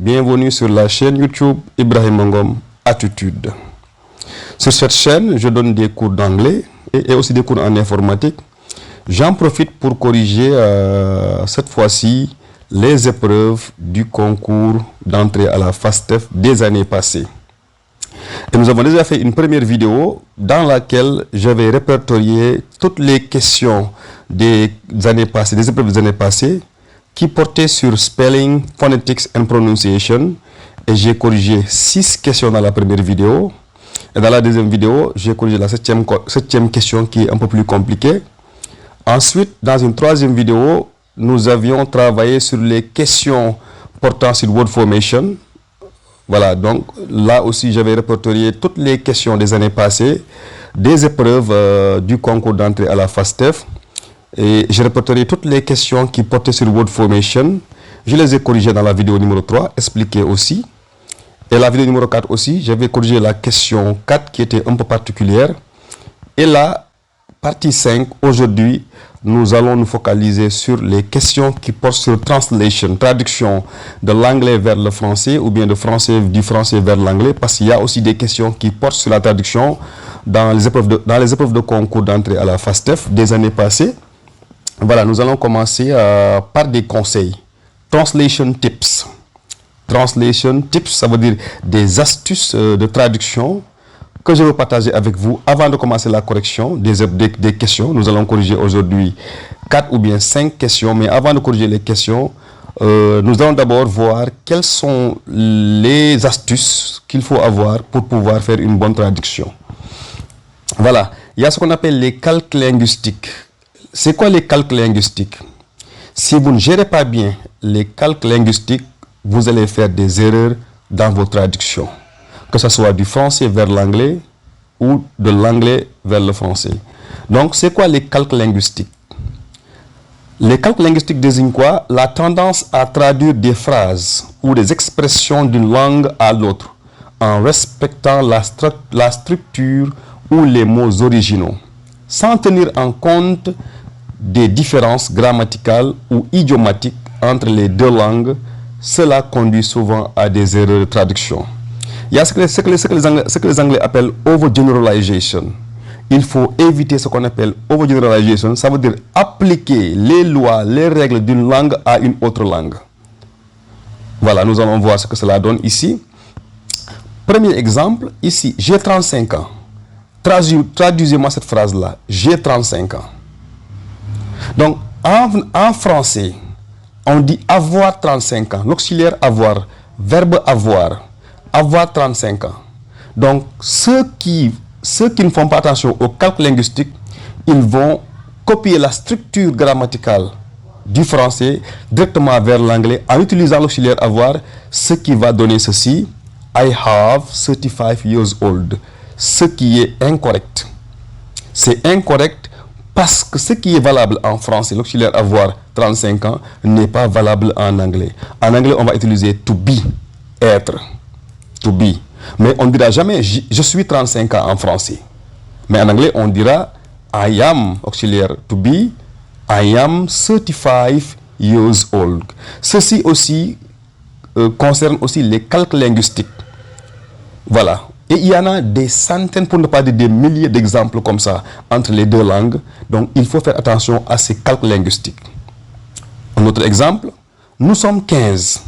Bienvenue sur la chaîne YouTube Ibrahim Ngom Attitude. Sur cette chaîne, je donne des cours d'anglais et aussi des cours en informatique. J'en profite pour corriger cette fois-ci les épreuves du concours d'entrée à la FASTEF des années passées. Et nous avons déjà fait une première vidéo dans laquelle j'avais répertorié toutes les questions des années passées, des épreuves des années passées, qui portaient sur spelling, phonetics and pronunciation. Et j'ai corrigé 6 questions dans la première vidéo. Et dans la deuxième vidéo, j'ai corrigé la septième question qui est un peu plus compliquée. Ensuite, dans une troisième vidéo, nous avions travaillé sur les questions portant sur word formation. Voilà, donc là aussi, j'avais répertorié toutes les questions des années passées, des épreuves du concours d'entrée à la FASTEF. Et j'ai répertorié toutes les questions qui portaient sur word formation. Je les ai corrigées dans la vidéo numéro 3, expliquées aussi. Et la vidéo numéro 4 aussi, j'avais corrigé la question 4 qui était un peu particulière. Et la partie 5, aujourd'hui, nous allons nous focaliser sur les questions qui portent sur translation, traduction de l'anglais vers le français ou bien du français vers l'anglais, parce qu'il y a aussi des questions qui portent sur la traduction dans les épreuves de concours d'entrée à la FASTEF des années passées. Voilà, nous allons commencer par des conseils. Translation tips. Translation tips, ça veut dire des astuces de traduction que je veux partager avec vous avant de commencer la correction des questions. Nous allons corriger aujourd'hui 4 ou bien 5 questions, mais avant de corriger les questions, nous allons d'abord voir quelles sont les astuces qu'il faut avoir pour pouvoir faire une bonne traduction. Voilà, il y a ce qu'on appelle les calques linguistiques. C'est quoi les calques linguistiques? Si vous ne gérez pas bien les calques linguistiques, vous allez faire des erreurs dans vos traductions, que ce soit du français vers l'anglais ou de l'anglais vers le français. Donc, c'est quoi les calques linguistiques? Les calques linguistiques désignent quoi? La tendance à traduire des phrases ou des expressions d'une langue à l'autre en respectant la structure ou les mots originaux, sans tenir en compte des différences grammaticales ou idiomatiques entre les deux langues. Cela conduit souvent à des erreurs de traduction. Il y a ce que les Anglais appellent overgeneralization. Il faut éviter ce qu'on appelle overgeneralization. Ça veut dire appliquer les lois, les règles d'une langue à une autre langue. Voilà, nous allons voir ce que cela donne ici. Premier exemple, ici, j'ai 35 ans. Traduisez-moi cette phrase-là. J'ai 35 ans. Donc, en français, on dit avoir 35 ans. L'auxiliaire avoir, verbe avoir 35 ans. Donc, ceux qui ne font pas attention aux calques linguistiques, ils vont copier la structure grammaticale du français directement vers l'anglais en utilisant l'auxiliaire avoir, ce qui va donner ceci. I have 35 years old. Ce qui est incorrect. C'est incorrect parce que ce qui est valable en français, l'auxiliaire avoir 35 ans, n'est pas valable en anglais. En anglais, on va utiliser to be, être, to be. Mais on ne dira jamais je suis 35 ans en français. Mais en anglais, on dira I am, auxiliaire to be, I am 35 years old. Ceci aussi concerne aussi les calques linguistiques. Voilà. Et il y en a des centaines, pour ne pas dire des milliers d'exemples comme ça entre les deux langues. Donc, il faut faire attention à ces calques linguistiques. Un autre exemple, nous sommes 15.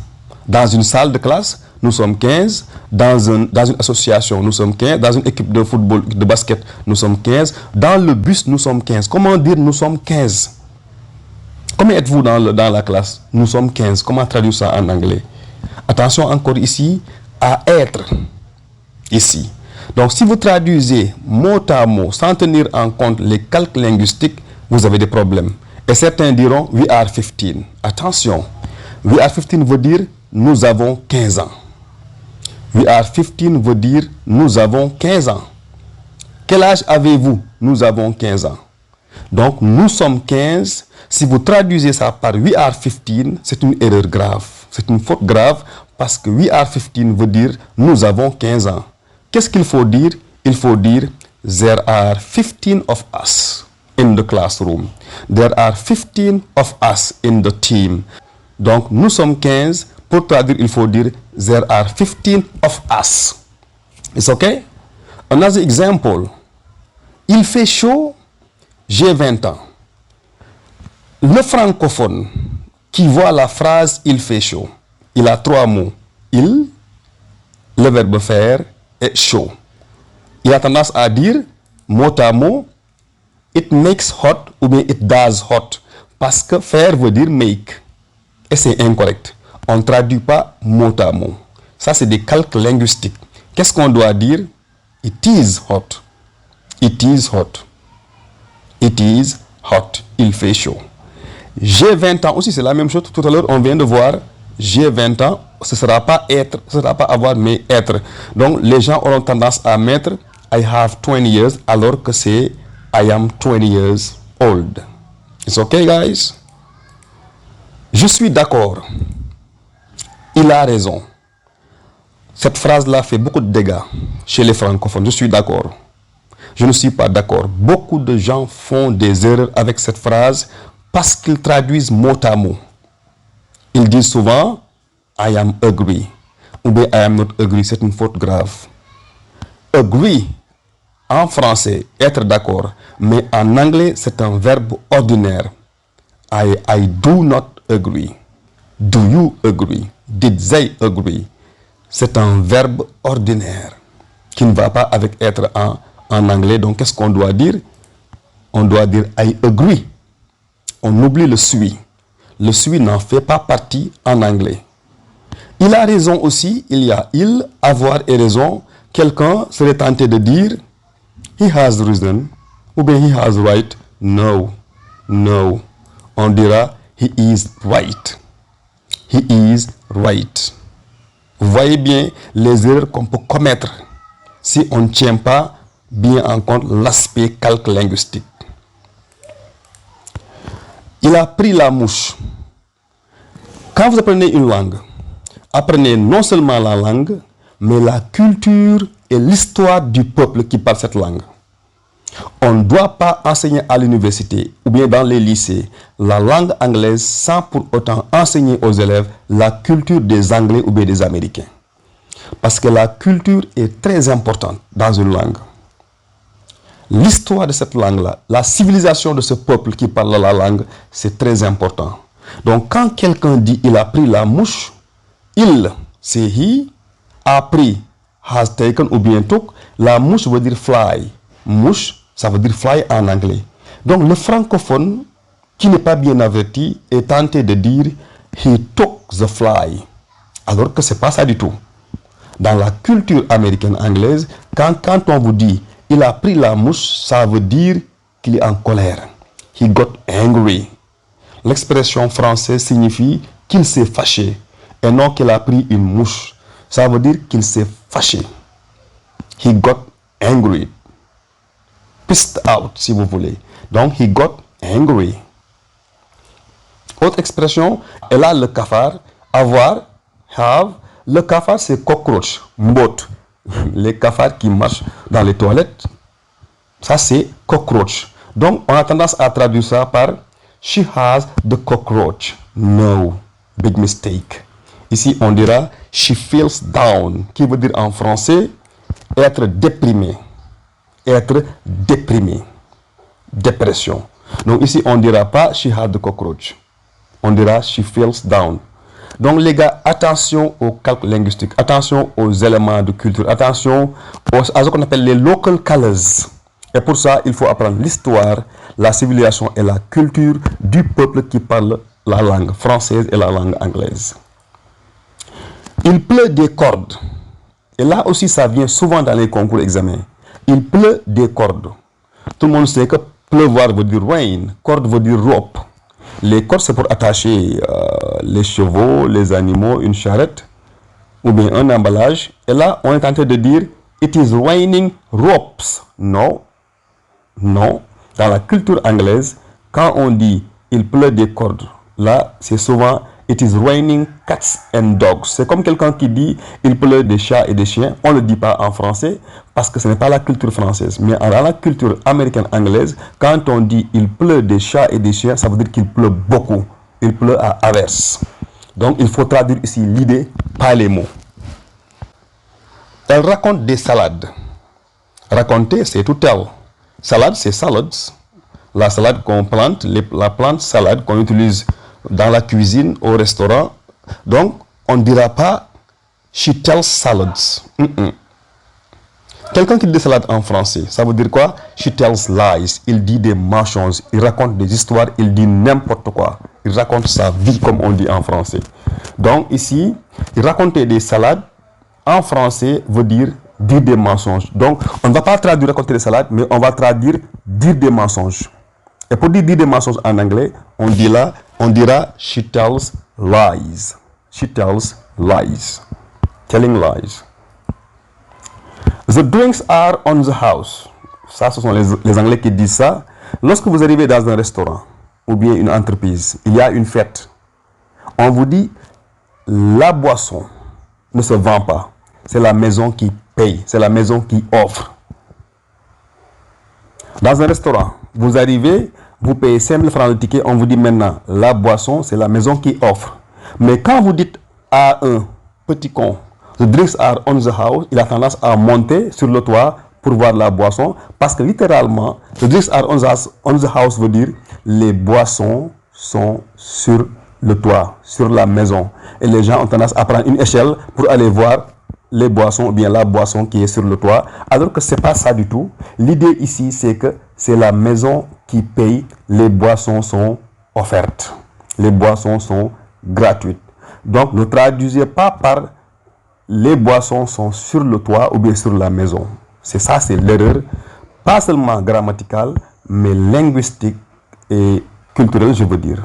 Dans une salle de classe, nous sommes 15. Dans une association, nous sommes 15. Dans une équipe de football, de basket, nous sommes 15. Dans le bus, nous sommes 15. Comment dire nous sommes 15? Combien êtes-vous dans la classe? Nous sommes 15. Comment traduire ça en anglais? Attention encore ici à être. Ici. Donc, si vous traduisez mot à mot sans tenir en compte les calques linguistiques, vous avez des problèmes. Et certains diront we are 15. Attention, we are 15 veut dire nous avons 15 ans. We are 15 veut dire nous avons 15 ans. Quel âge avez-vous? Nous avons 15 ans. Donc, nous sommes 15. Si vous traduisez ça par we are 15, c'est une erreur grave. C'est une faute grave parce que we are 15 veut dire nous avons 15 ans. Qu'est-ce qu'il faut dire? Il faut dire there are 15 of us in the classroom. There are 15 of us in the team. Donc, nous sommes 15 Pour traduire, il faut dire there are 15 of us. It's okay? Another example. Il fait chaud, j'ai 20 ans. Le francophone qui voit la phrase il fait chaud, il a 3 mots. Il, le verbe faire et chaud. Il a tendance à dire mot à mot it makes hot ou bien it does hot parce que faire veut dire make et c'est incorrect. On ne traduit pas mot à mot. Ça, c'est des calques linguistiques. Qu'est-ce qu'on doit dire? It is hot. It is hot. It is hot. Il fait chaud. J'ai 20 ans aussi, c'est la même chose. Tout à l'heure, on vient de voir j'ai 20 ans. Ce ne sera pas être, ce ne sera pas avoir, mais être. Donc, les gens auront tendance à mettre I have 20 years alors que c'est I am 20 years old. It's okay, guys? Je suis d'accord. Il a raison. Cette phrase-là fait beaucoup de dégâts chez les francophones. Je suis d'accord. Je ne suis pas d'accord. Beaucoup de gens font des erreurs avec cette phrase parce qu'ils traduisent mot à mot. Ils disent souvent I am agree ou bien I am not agree. C'est une faute grave. Agree, en français, être d'accord, mais en anglais, c'est un verbe ordinaire. I do not agree. Do you agree? Did they agree? C'est un verbe ordinaire qui ne va pas avec être en anglais. Donc, qu'est-ce qu'on doit dire? On doit dire I agree. On oublie le suis. Le suis n'en fait pas partie en anglais. Il a raison aussi. Il y a il, avoir et raison. Quelqu'un serait tenté de dire he has reason ou bien he has right. No, no. On dira he is right. He is right. Vous voyez bien les erreurs qu'on peut commettre si on ne tient pas bien en compte l'aspect calque linguistique. Il a pris la mouche. Quand vous apprenez une langue, apprenez non seulement la langue, mais la culture et l'histoire du peuple qui parle cette langue. On ne doit pas enseigner à l'université ou bien dans les lycées la langue anglaise sans pour autant enseigner aux élèves la culture des Anglais ou bien des Américains. Parce que la culture est très importante dans une langue. L'histoire de cette langue-là, la civilisation de ce peuple qui parle la langue, c'est très important. Donc quand quelqu'un dit il a pris la mouche, il, c'est he, a pris, has taken ou bien took, la mouche veut dire fly. Mouche, ça veut dire fly en anglais. Donc le francophone qui n'est pas bien averti est tenté de dire he took the fly. Alors que ce n'est pas ça du tout. Dans la culture américaine anglaise, quand on vous dit il a pris la mouche, ça veut dire qu'il est en colère. He got angry. L'expression française signifie qu'il s'est fâché et non qu'il a pris une mouche. Ça veut dire qu'il s'est fâché. He got angry. Pissed out, si vous voulez. Donc, he got angry. Autre expression, elle a le cafard. Avoir, have. Le cafard, c'est cockroach, mbot. Les cafards qui marchent dans les toilettes, ça c'est cockroach. Donc, on a tendance à traduire ça par she has the cockroach. No, big mistake. Ici, on dira she feels down, qui veut dire en français être déprimé. Être déprimé. Dépression. Donc ici, on ne dira pas she had the cockroach. On dira she feels down. Donc les gars, attention aux calques linguistiques, attention aux éléments de culture, attention à ce qu'on appelle les local colors. Et pour ça, il faut apprendre l'histoire, la civilisation et la culture du peuple qui parle la langue française et la langue anglaise. Il pleut des cordes. Et là aussi, ça vient souvent dans les concours examens. Il pleut des cordes. Tout le monde sait que pleuvoir veut dire rain, corde veut dire rope. Les cordes, c'est pour attacher les chevaux, les animaux, une charrette ou bien un emballage. Et là, on est en train de dire it is raining ropes. Non, non. Dans la culture anglaise, quand on dit il pleut des cordes, là, c'est souvent it is raining cats and dogs. C'est comme quelqu'un qui dit il pleut des chats et des chiens. On ne le dit pas en français parce que ce n'est pas la culture française. Mais dans la culture américaine anglaise, quand on dit il pleut des chats et des chiens, ça veut dire qu'il pleut beaucoup. Il pleut à averse. Donc, il faut traduire ici l'idée, pas les mots. Elle raconte des salades. Raconter, c'est to tell. Salade, c'est salads. La salade qu'on plante, la plante salade qu'on utilise dans la cuisine, au restaurant. Donc, on ne dira pas she tells salads. Quelqu'un qui dit salade en français, ça veut dire quoi? She tells lies. Il dit des mensonges, il raconte des histoires, il dit n'importe quoi. Il raconte sa vie, comme on dit en français. Donc ici, il racontait des salades en français veut dire dire des mensonges. Donc, on ne va pas traduire raconter des salades, mais on va traduire dire des mensonges. Et pour dire des mensonges en anglais, on dira she tells lies. She tells lies. Telling lies. The drinks are on the house. Ça, ce sont les Anglais qui disent ça. Lorsque vous arrivez dans un restaurant ou bien une entreprise, il y a une fête. On vous dit, la boisson ne se vend pas. C'est la maison qui paye. C'est la maison qui offre. Dans un restaurant, vous arrivez, vous payez 5 000 francs le ticket. On vous dit maintenant, la boisson, c'est la maison qui offre. Mais quand vous dites à un petit con, the drinks are on the house, il a tendance à monter sur le toit pour voir la boisson, parce que littéralement, the drinks are on the house veut dire les boissons sont sur le toit, sur la maison. Et les gens ont tendance à prendre une échelle pour aller voir les boissons, ou bien la boisson qui est sur le toit, alors que ce n'est pas ça du tout. L'idée ici, c'est que c'est la maison qui paye, les boissons sont offertes, les boissons sont gratuites. Donc, ne traduisez pas par les boissons sont sur le toit ou bien sur la maison. C'est ça, c'est l'erreur, pas seulement grammaticale, mais linguistique et culturelle, je veux dire.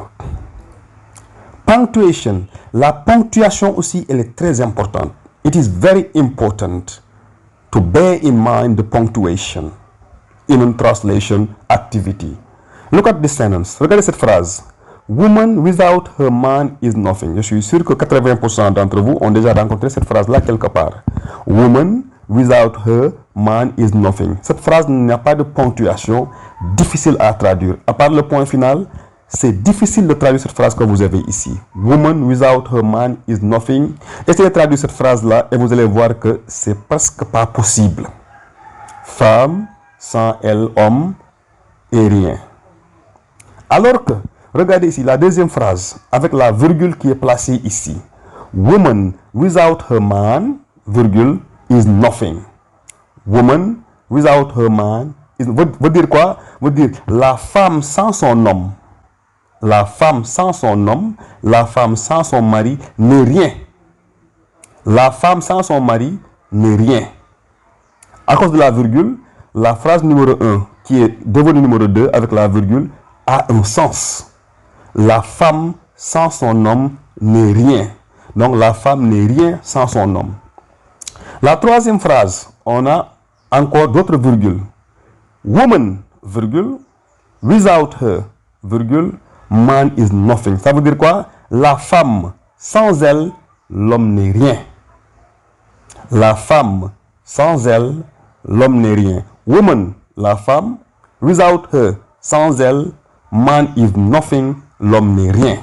Punctuation. La ponctuation aussi, elle est très importante. It is very important to bear in mind the punctuation in a translation activity. Look at this sentence. Regardez cette phrase. Woman without her man is nothing. Je suis sûr que 80% d'entre vous ont déjà rencontré cette phrase-là quelque part. Woman without her man is nothing. Cette phrase n'a pas de ponctuation, difficile à traduire. À part le point final, c'est difficile de traduire cette phrase que vous avez ici. Woman without her man is nothing. Essayez de traduire cette phrase-là et vous allez voir que c'est presque pas possible. Femme sans elle, homme et rien. Alors que, regardez ici la deuxième phrase avec la virgule qui est placée ici. Woman without her man, virgule, is nothing. Woman without her man veut dire quoi? Veut dire la femme sans son homme. La femme sans son homme, la femme sans son mari n'est rien. La femme sans son mari n'est rien. À cause de la virgule, la phrase numéro 1 qui est devenue numéro 2 avec la virgule a un sens. La femme sans son homme n'est rien. Donc la femme n'est rien sans son homme. La troisième phrase, on a encore d'autres virgules. Woman, virgule, without her, virgule, man is nothing. Ça veut dire quoi? La femme, sans elle, l'homme n'est rien. La femme, sans elle, l'homme n'est rien. Woman, la femme, without her, sans elle, man is nothing, l'homme n'est rien.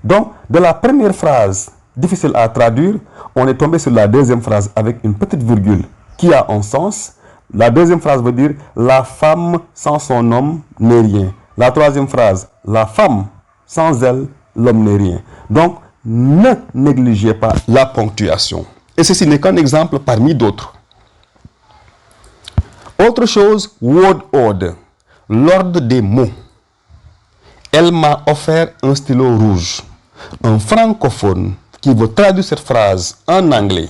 Donc, de la première phrase, difficile à traduire, on est tombé sur la deuxième phrase avec une petite virgule qui a un sens. La deuxième phrase veut dire la femme sans son homme n'est rien. La troisième phrase, la femme sans elle, l'homme n'est rien. Donc, ne négligez pas la ponctuation. Et ceci n'est qu'un exemple parmi d'autres. Autre chose, word order, l'ordre des mots. Elle m'a offert un stylo rouge. Un francophone qui veut traduire cette phrase en anglais,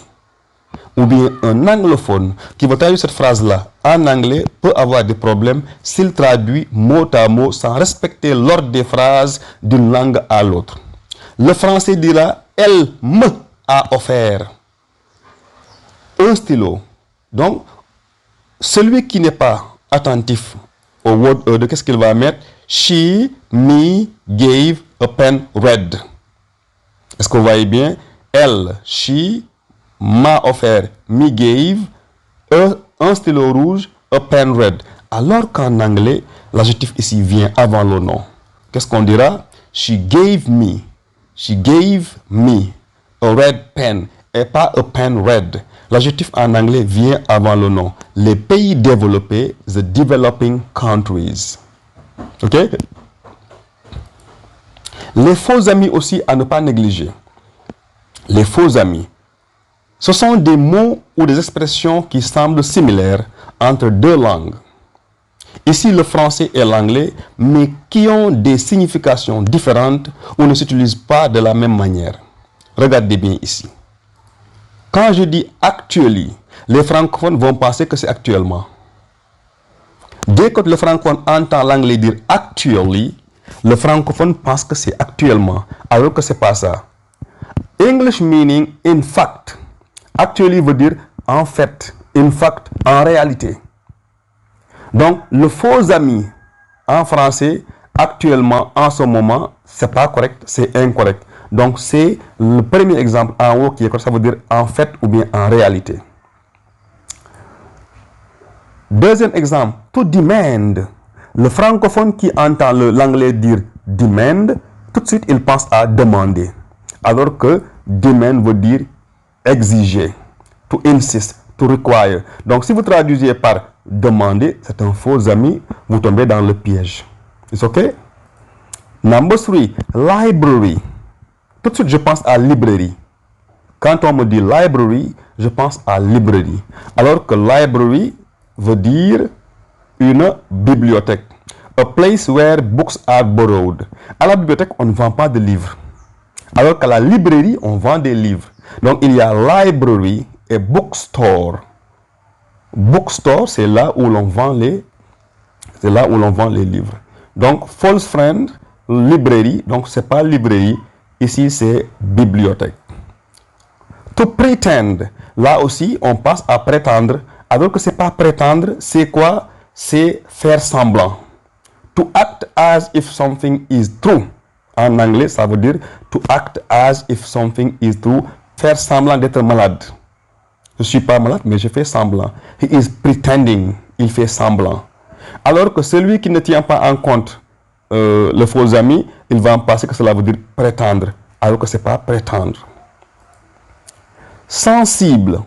ou bien un anglophone qui veut traduire cette phrase-là en anglais peut avoir des problèmes s'il traduit mot à mot sans respecter l'ordre des phrases d'une langue à l'autre. Le français dira « Elle me a offert un stylo ». Donc, celui qui n'est pas attentif au word order, qu'est-ce qu'il va mettre? She me gave a pen red. Est-ce que vous voyez bien? Elle, she, m'a offert, me gave, un stylo rouge, a pen red. Alors qu'en anglais, l'adjectif ici vient avant le nom. Qu'est-ce qu'on dira? She gave me She gave me a red pen et pas a pen red. L'adjectif en anglais vient avant le nom. Les pays développés, the developing countries. OK? Les faux amis aussi à ne pas négliger. Les faux amis. Ce sont des mots ou des expressions qui semblent similaires entre deux langues. Ici, le français et l'anglais, mais qui ont des significations différentes ou ne s'utilisent pas de la même manière. Regardez bien ici. Quand je dis actually, les francophones vont penser que c'est actuellement. Dès que le francophone entend l'anglais dire actually, le francophone pense que c'est actuellement, alors que c'est pas ça. English meaning in fact. Actually veut dire en fait, in fact, en réalité. Donc, le faux ami en français, actuellement, en ce moment, c'est pas correct, c'est incorrect. Donc, c'est le premier exemple en haut qui est correct, ça veut dire en fait ou bien en réalité. Deuxième exemple, to demand. Le francophone qui entend l'anglais dire demand, tout de suite, il pense à demander. Alors que demand veut dire exiger, to insist, to require. Donc, si vous traduisez par demander, c'est un faux ami, vous tombez dans le piège. It's okay? Number 3, library. Tout de suite, je pense à librairie. Quand on me dit library, je pense à librairie. Alors que library veut dire une bibliothèque. A place where books are borrowed. À la bibliothèque, on ne vend pas de livres. Alors qu'à la librairie, on vend des livres. Donc, il y a library et bookstore. Bookstore, c'est là où l'on vend les livres. Donc, false friend, librairie, donc c'est pas librairie, ici c'est bibliothèque. To pretend, là aussi on passe à prétendre, alors que c'est pas prétendre, c'est quoi? C'est faire semblant. To act as if something is true. En anglais, ça veut dire to act as if something is true, faire semblant d'être malade. Je ne suis pas malade, mais je fais semblant. He is pretending. Il fait semblant. Alors que celui qui ne tient pas en compte le faux ami, il va en penser que cela veut dire prétendre. Alors que ce n'est pas prétendre. Sensible.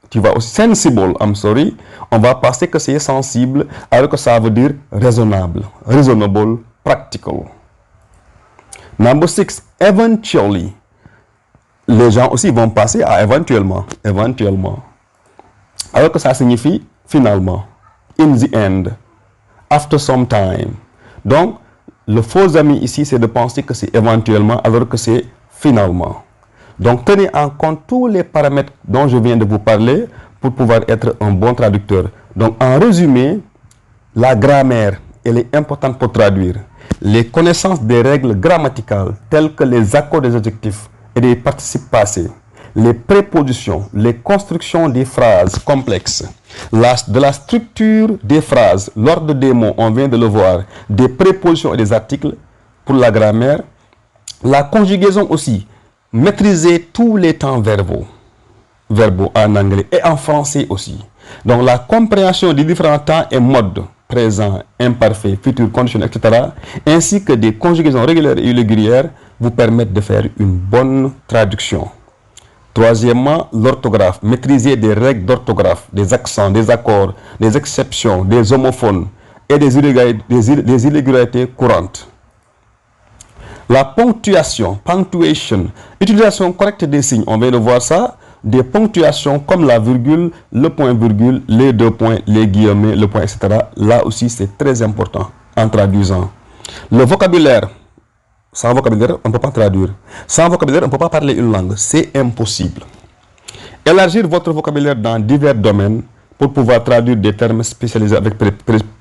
Tu vas aussi sensible, I'm sorry. On va penser que c'est sensible, alors que ça veut dire raisonnable. Reasonable, practical. Number 6, eventually. Les gens aussi vont passer à éventuellement, éventuellement. Alors que ça signifie finalement, in the end, after some time. Donc, le faux ami ici, c'est de penser que c'est éventuellement, alors que c'est finalement. Donc, tenez en compte tous les paramètres dont je viens de vous parler pour pouvoir être un bon traducteur. Donc, en résumé, la grammaire, elle est importante pour traduire. Les connaissances des règles grammaticales, telles que les accords des adjectifs, et des participes passés, les prépositions, les constructions des phrases complexes, de la structure des phrases, l'ordre des mots, on vient de le voir, des prépositions et des articles pour la grammaire, la conjugaison aussi, maîtriser tous les temps verbaux en anglais et en français aussi. Donc la compréhension des différents temps et modes, présent, imparfait, futur, conditionnel, etc., ainsi que des conjugaisons régulières et irrégulières, vous permettent de faire une bonne traduction. Troisièmement, l'orthographe. Maîtriser des règles d'orthographe, des accents, des accords, des exceptions, des homophones et des irrégularités courantes. La ponctuation, punctuation, utilisation correcte des signes, on vient de voir ça, des ponctuations comme la virgule, le point-virgule, les deux points, les guillemets, le point, etc. Là aussi, c'est très important en traduisant. Le vocabulaire. Sans vocabulaire, on ne peut pas traduire. Sans vocabulaire, on ne peut pas parler une langue. C'est impossible. Élargir votre vocabulaire dans divers domaines pour pouvoir traduire des termes spécialisés avec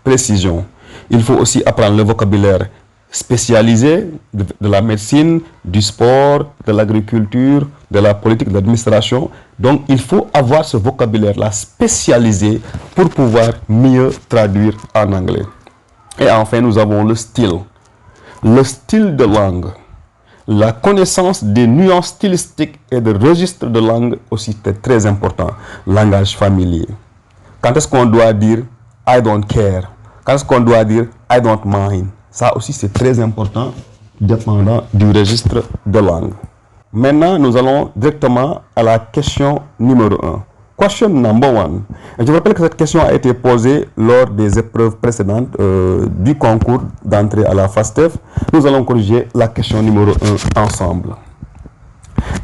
précision. Il faut aussi apprendre le vocabulaire spécialisé de la médecine, du sport, de l'agriculture, de la politique, de l'administration. Donc, il faut avoir ce vocabulaire-là spécialisé pour pouvoir mieux traduire en anglais. Et enfin, nous avons le style. Le style de langue, la connaissance des nuances stylistiques et de registres de langue aussi c'est très important. Langage familier. Quand est-ce qu'on doit dire I don't care? Quand est-ce qu'on doit dire I don't mind? Ça aussi c'est très important dépendant du registre de langue. Maintenant, nous allons directement à la question numéro 1. Question number 1. Et je vous rappelle que cette question a été posée lors des épreuves précédentes du concours d'entrée à la FASTEF. Nous allons corriger la question numéro 1 ensemble.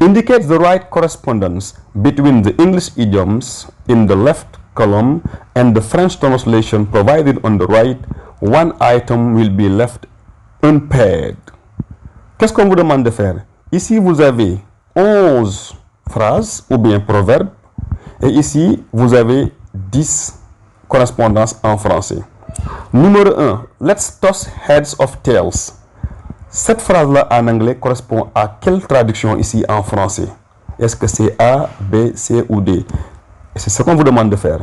Indicate the right correspondence between the English idioms in the left column and the French translation provided on the right. One item will be left unpaired. Qu'est-ce qu'on vous demande de faire? Ici, vous avez 11 phrases ou bien proverbes. Et ici, vous avez 10 correspondances en français. Numéro 1. Let's toss heads of tails. Cette phrase-là en anglais correspond à quelle traduction ici en français? Est-ce que c'est A, B, C ou D? C'est ce qu'on vous demande de faire.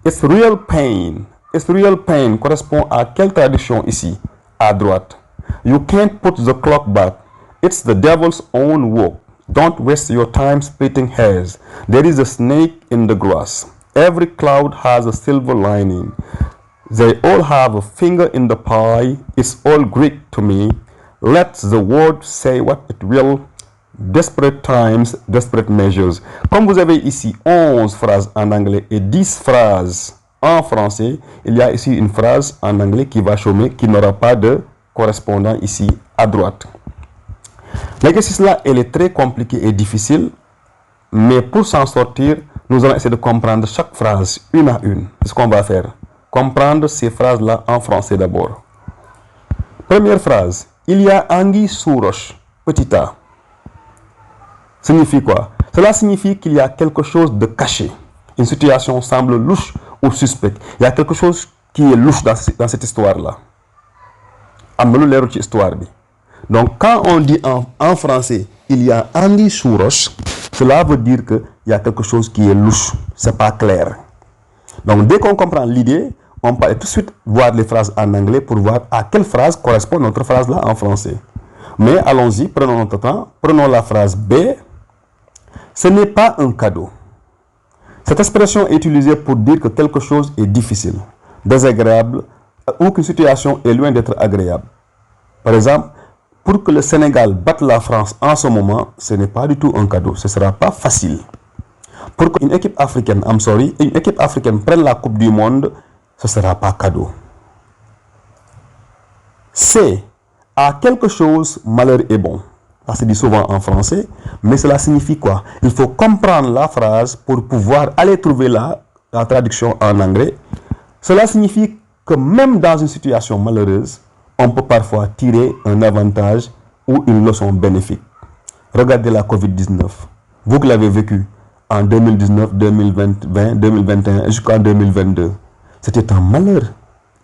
It's real pain. It's real pain correspond à quelle traduction ici? À droite. You can't put the clock back. It's the devil's own work. Don't waste your time splitting hairs. There is a snake in the grass. Every cloud has a silver lining. They all have a finger in the pie. It's all Greek to me. Let the word say what it will. Desperate times, desperate measures. Comme vous avez ici 11 phrases en anglais et 10 phrases en français, il y a ici une phrase en anglais qui va chômer, qui n'aura pas de correspondant ici à droite. L'exercice-là, elle est très compliqué et difficile, mais pour s'en sortir, nous allons essayer de comprendre chaque phrase une à une. C'est ce qu'on va faire. Comprendre ces phrases-là en français d'abord. Première phrase. Il y a anguille sous roche, petit a. Signifie quoi? Cela signifie qu'il y a quelque chose de caché. Une situation semble louche ou suspecte. Il y a quelque chose qui est louche dans cette histoire-là. Amelu leeru ci histoire bi. Donc, quand on dit en français, il y a anguille sous roche, cela veut dire qu'il y a quelque chose qui est louche. C'est pas clair. Donc, dès qu'on comprend l'idée, on peut tout de suite voir les phrases en anglais pour voir à quelle phrase correspond notre phrase là en français. Mais allons-y, prenons notre temps. Prenons la phrase B. Ce n'est pas un cadeau. Cette expression est utilisée pour dire que quelque chose est difficile, désagréable ou qu'une situation est loin d'être agréable. Par exemple, pour que le Sénégal batte la France en ce moment, ce n'est pas du tout un cadeau. Ce ne sera pas facile. Pour qu'une équipe africaine, une équipe africaine prenne la Coupe du Monde, ce ne sera pas cadeau. C. À quelque chose, malheur est bon. Ça se dit souvent en français, mais cela signifie quoi? Il faut comprendre la phrase pour pouvoir aller trouver la traduction en anglais. Cela signifie que même dans une situation malheureuse, on peut parfois tirer un avantage ou une leçon bénéfique. Regardez la COVID-19. Vous qui l'avez vécu en 2019, 2020, 2021 jusqu'en 2022. C'était un malheur.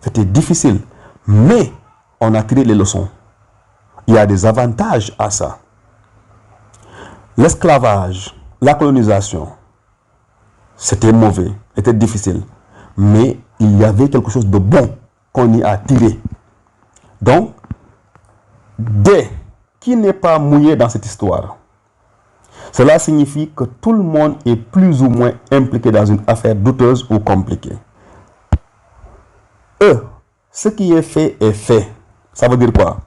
C'était difficile. Mais on a tiré les leçons. Il y a des avantages à ça. L'esclavage, la colonisation, c'était mauvais, c'était difficile. Mais il y avait quelque chose de bon qu'on y a tiré. Donc, D, qui n'est pas mouillé dans cette histoire? Cela signifie que tout le monde est plus ou moins impliqué dans une affaire douteuse ou compliquée. E, ce qui est fait est fait. Ça veut dire quoi?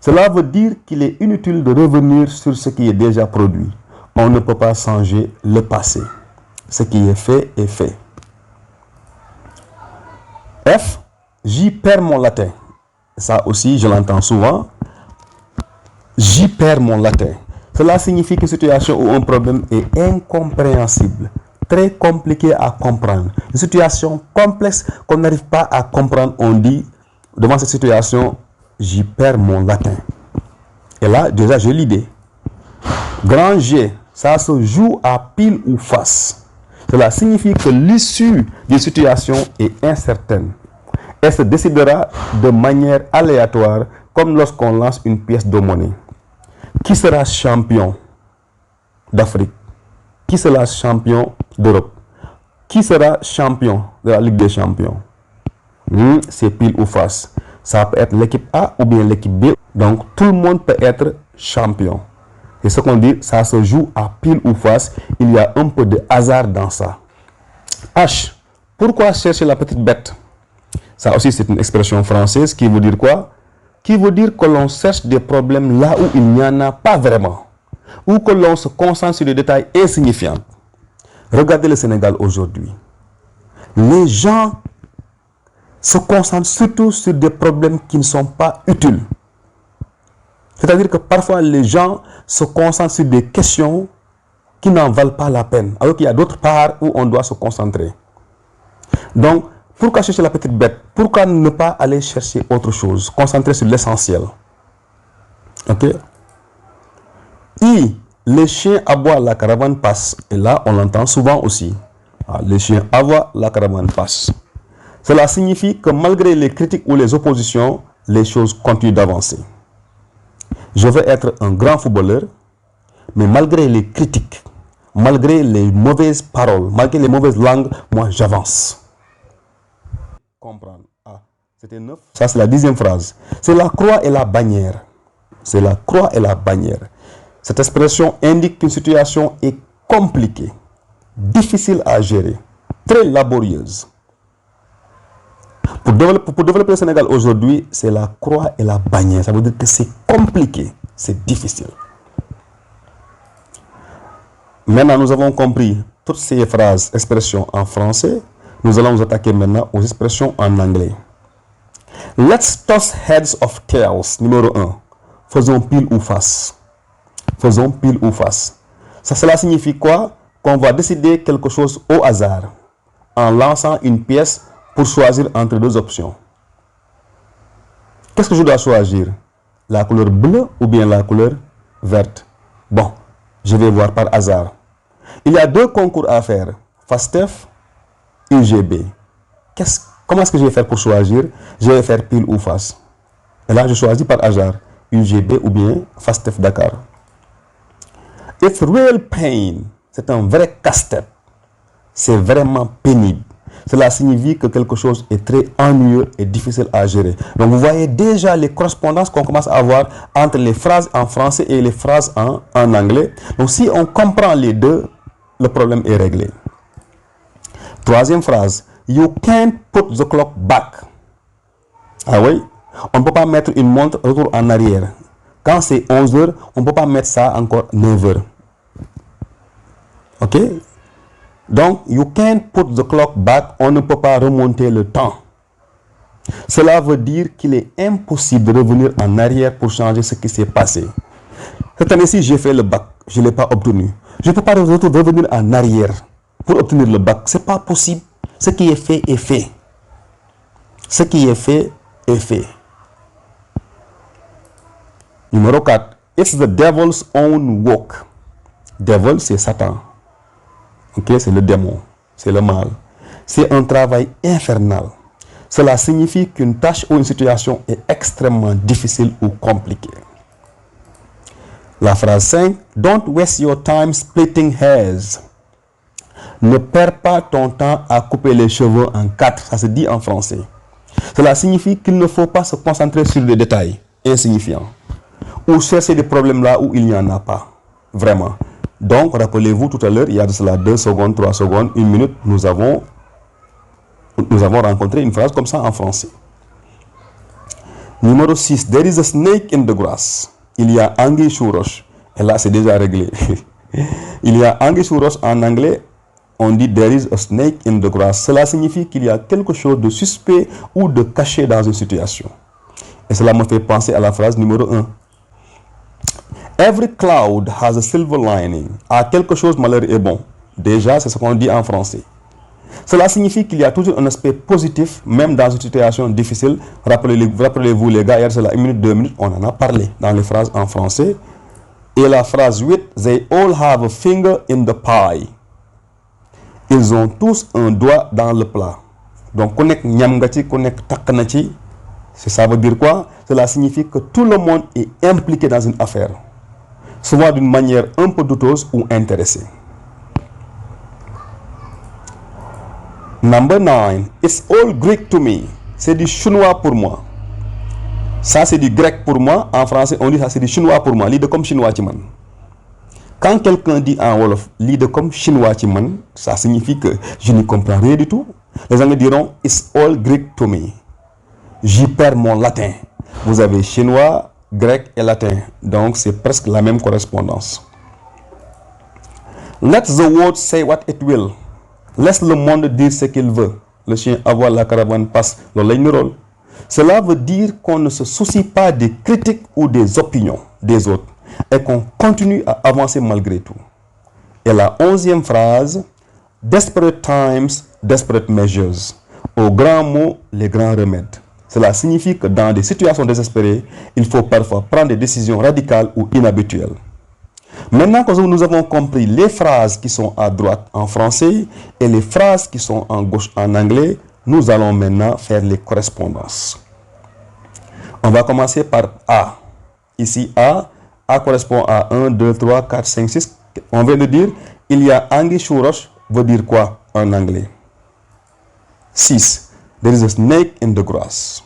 Cela veut dire qu'il est inutile de revenir sur ce qui est déjà produit. On ne peut pas changer le passé. Ce qui est fait est fait. F, j'y perds mon latin. Ça aussi, je l'entends souvent. J'y perds mon latin. Cela signifie qu'une situation ou un problème est incompréhensible, très compliqué à comprendre. Une situation complexe qu'on n'arrive pas à comprendre, on dit devant cette situation, j'y perds mon latin. Et là, déjà, j'ai l'idée. Grand G, ça se joue à pile ou face. Cela signifie que l'issue d'une situation est incertaine. Elle se décidera de manière aléatoire, comme lorsqu'on lance une pièce de monnaie. Qui sera champion d'Afrique? Qui sera champion d'Europe? Qui sera champion de la Ligue des Champions? C'est pile ou face. Ça peut être l'équipe A ou bien l'équipe B. Donc, tout le monde peut être champion. Et ce qu'on dit, ça se joue à pile ou face. Il y a un peu de hasard dans ça. H. Pourquoi chercher la petite bête? Ça aussi, c'est une expression française qui veut dire quoi? qui veut dire que l'on cherche des problèmes là où il n'y en a pas vraiment, ou que l'on se concentre sur des détails insignifiants. Regardez le Sénégal aujourd'hui. Les gens se concentrent surtout sur des problèmes qui ne sont pas utiles. C'est-à-dire que parfois les gens se concentrent sur des questions qui n'en valent pas la peine, alors qu'il y a d'autres parts où on doit se concentrer. Donc, pourquoi chercher la petite bête? Pourquoi ne pas aller chercher autre chose? Concentrer sur l'essentiel. Ok? Et les chiens aboient, la caravane passe. Et là, on l'entend souvent aussi. Les chiens aboient, la caravane passe. Cela signifie que malgré les critiques ou les oppositions, les choses continuent d'avancer. Je veux être un grand footballeur, mais malgré les critiques, malgré les mauvaises paroles, malgré les mauvaises langues, moi j'avance. Comprendre. C'était 9. Ça c'est la 10e phrase. C'est la croix et la bannière. C'est la croix et la bannière. Cette expression indique qu'une situation est compliquée, difficile à gérer, très laborieuse. Pour développer le Sénégal aujourd'hui, c'est la croix et la bannière. Ça veut dire que c'est compliqué, c'est difficile. Maintenant, nous avons compris toutes ces phrases, expressions en français. Nous allons nous attaquer maintenant aux expressions en anglais. Let's toss heads of tails. Numéro 1. Faisons pile ou face. Faisons pile ou face. Cela signifie quoi? Qu'on va décider quelque chose au hasard en lançant une pièce pour choisir entre deux options. Qu'est-ce que je dois choisir? La couleur bleue ou bien la couleur verte? Bon, je vais voir par hasard. Il y a 2 concours à faire, FASTEF, UGB. Comment est-ce que je vais faire pour choisir? Je vais faire pile ou face. Et là, je choisis par hasard, UGB ou bien FASTEF Dakar. It's real pain. C'est un vrai casse-tête. C'est vraiment pénible. Cela signifie que quelque chose est très ennuyeux et difficile à gérer. Donc vous voyez déjà les correspondances qu'on commence à avoir entre les phrases en français et les phrases en anglais. Donc si on comprend les deux, le problème est réglé. 3e phrase. You can't put the clock back. Ah oui, on ne peut pas mettre une montre retour en arrière. Quand c'est 11 heures, on ne peut pas mettre ça encore 9 heures. Ok? Donc, you can't put the clock back. On ne peut pas remonter le temps. Cela veut dire qu'il est impossible de revenir en arrière pour changer ce qui s'est passé. Cette année-ci, j'ai fait le bac. Je ne l'ai pas obtenu. Je ne peux pas revenir en arrière pour obtenir le bac. Ce n'est pas possible. Ce qui est fait est fait. Ce qui est fait est fait. Numéro 4. It's the devil's own work. Devil, c'est Satan. Ok, c'est le démon, c'est le mal. C'est un travail infernal. Cela signifie qu'une tâche ou une situation est extrêmement difficile ou compliquée. La phrase 5. Don't waste your time splitting hairs. Ne perds pas ton temps à couper les cheveux en 4. Ça se dit en français. Cela signifie qu'il ne faut pas se concentrer sur des détails insignifiants ou chercher des problèmes là où il n'y en a pas. Vraiment. Donc, rappelez-vous tout à l'heure, il y a de cela 2 secondes, 3 secondes, 1 minute, nous avons rencontré une phrase comme ça en français. Numéro 6. There is a snake in the grass. Il y a anguille sous roche. Et là, c'est déjà réglé. Il y a anguille sous roche en anglais. On dit there is a snake in the grass. Cela signifie qu'il y a quelque chose de suspect ou de caché dans une situation. Et cela me fait penser à la phrase numéro 1. Every cloud has a silver lining. À quelque chose, malheur est bon. Déjà, c'est ce qu'on dit en français. Cela signifie qu'il y a toujours un aspect positif, même dans une situation difficile. Rappelez-vous les gars, il y a cela 1 minute, 2 minutes, on en a parlé dans les phrases en français. Et la phrase 8, they all have a finger in the pie. Ils ont tous un doigt dans le plat. Donc, connect nyamgati, connect takanachi. Ça veut dire quoi? Cela signifie que tout le monde est impliqué dans une affaire, souvent d'une manière un peu douteuse ou intéressée. Number 9. It's all Greek to me. C'est du chinois pour moi. Ça, c'est du grec pour moi. En français, on dit ça, c'est du chinois pour moi. L'idée comme chinois chiman. Quand quelqu'un dit en wolof, l'idée comme chinois chiman, ça signifie que je n'y comprends rien du tout. Les Anglais diront, it's all Greek to me. J'y perds mon latin. Vous avez chinois, grec et latin. Donc, c'est presque la même correspondance. Let the world say what it will. Laisse le monde dire ce qu'il veut. Le chien aboie, la caravane passe. Cela veut dire qu'on ne se soucie pas des critiques ou des opinions des autres et qu'on continue à avancer malgré tout. Et la 11e phrase, desperate times, desperate measures. Aux grands mots, les grands remèdes. Cela signifie que dans des situations désespérées, il faut parfois prendre des décisions radicales ou inhabituelles. Maintenant que nous avons compris les phrases qui sont à droite en français et les phrases qui sont en gauche en anglais, nous allons maintenant faire les correspondances. On va commencer par A. Ici, A correspond à 1, 2, 3, 4, 5, 6. On vient de dire, il y a anguille sous roche, veut dire quoi en anglais? 6. There is a snake in the grass.